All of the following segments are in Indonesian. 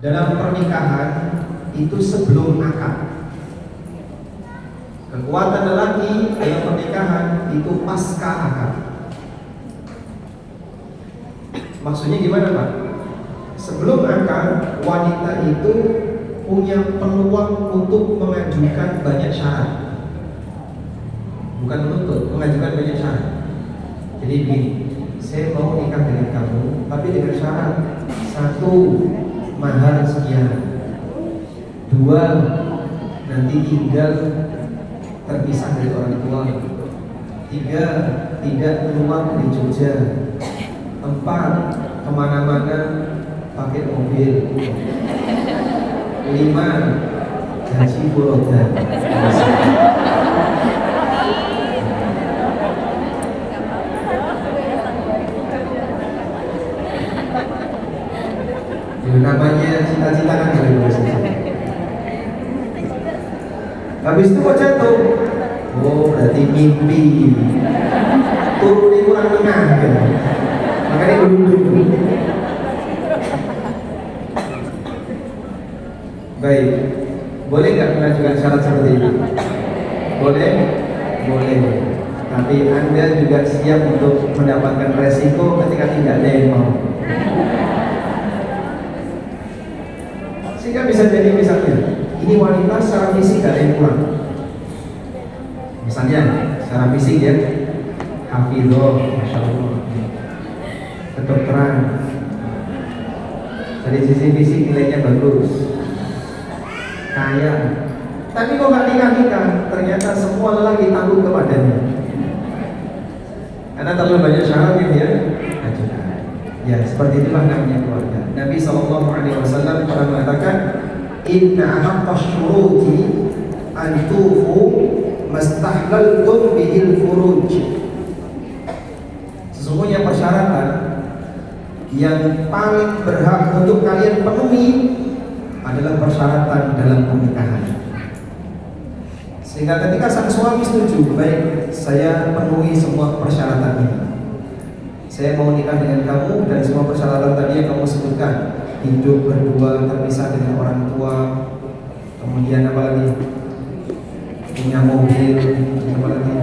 dalam pernikahan itu sebelum akad. Kekuatan lelaki dalam pernikahan itu pasca akad. Maksudnya gimana Pak? Sebelum akad, wanita itu punya peluang untuk mengajukan banyak syarat. Bukan menuntut, mengajukan banyak syarat. Jadi begini, saya mau nikah dengan kamu, tapi dengan syarat: satu, mahar sekian; dua, nanti tinggal terpisah dari orang tua; tiga, tidak keluar dari Jogja; empat, kemana-mana pakai mobil; lima, gaji full-time. Namanya cita-cita kan dari bawah saja. Habis itu kok jatuh? Oh, berarti mimpi. Turun di kurang tengah kan? Makanya duduk. Baik, boleh nggak mengajukan syarat seperti itu? Boleh? Boleh. Tapi Anda juga siap untuk mendapatkan resiko ketika tidak ada yang mau. Sehingga bisa jadi misalnya, ini wanita secara fisik gak ada yang kurang. Misalnya, secara fisik ya, hafidhoh, masya Allah, kedokteran, dari sisi fisik nilainya bagus, kaya. Tapi kok gak nikah-nikah? Ternyata semua lelaki tanggung kepadanya. Karena terlalu banyak syarat gitu ya. Ya, seperti itulah namanya keluarga. Nabi SAW pernah mengatakan, inna haqqa syuruti an tufu mastahlaltum bihil furuj. Sesungguhnya persyaratan yang paling berhak untuk kalian penuhi adalah persyaratan dalam pernikahan. Sehingga ketika sang suami setuju, baik, saya penuhi semua persyaratan ini, saya mau nikah dengan kamu dan semua persyaratan tadi yang kamu sebutkan, hidup berdua terpisah dengan orang tua, kemudian apa lagi, punya mobil, apa lagi,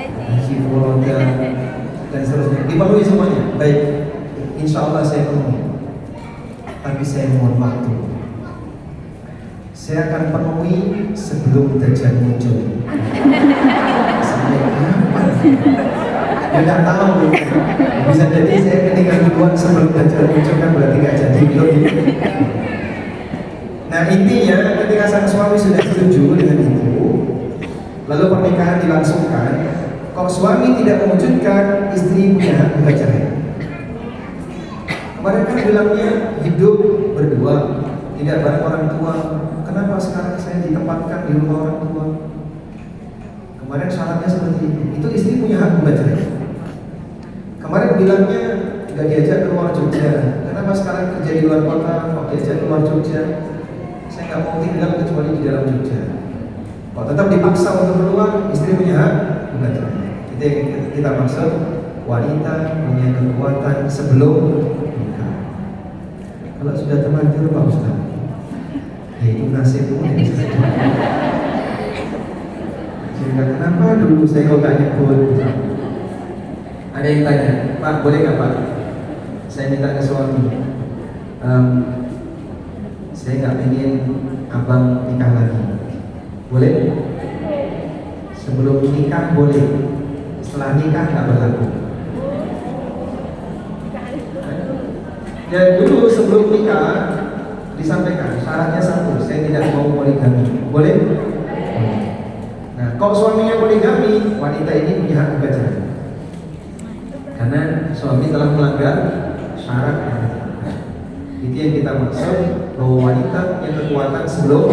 haji furoda, dan seterusnya, dipenuhi semuanya. Baik, insya Allah saya penuhi. Tapi saya mohon waktu, saya akan penuhi sebelum Dajjal muncul. Sampai kapan? Tidak tahu. Bisa jadi saya menikah duluan sebelum Dajjal muncul, kan berarti gak jadi belum. Nah intinya ketika sang suami sudah setuju dengan itu, lalu pernikahan dilangsungkan, kalau suami tidak mewujudkan, istri punya hak gugat cerai. Kemarin kan bilangnya hidup berdua, tidak bareng orang tua. Kenapa sekarang saya ditempatkan di rumah orang tua? Kemarin syaratnya seperti itu istri punya hak gugat cerai. Kemarin bilangnya nggak diajak keluar Jogja. Kenapa sekarang kerja di luar kota kok diajak keluar Jogja? Saya nggak mau tinggal kecuali di dalam Jogja. Kalau tetap dipaksa untuk keluar, istri punya hak gugat cerai. Itu yang kita maksud, wanita punya kekuatan sebelum nikah. Kalau sudah terlanjur Pak Ustaz, ya itu nasibmu yang bisa. Sehingga kenapa dulu saya kok gak nyebut? Ada yang tanya, Pak boleh nggak Pak? Saya minta ke suami, saya nggak ingin abang nikah lagi. Boleh? Sebelum nikah boleh, setelah nikah nggak berlaku. Dan dulu sebelum nikah disampaikan syaratnya satu, saya tidak mau poligami. Boleh? Nah, kalau suaminya poligami, wanita ini punya hak gugat cerai. Karena suami telah melanggar syarat. Itu yang kita maksud, bahwa wanita punya kekuatan sebelum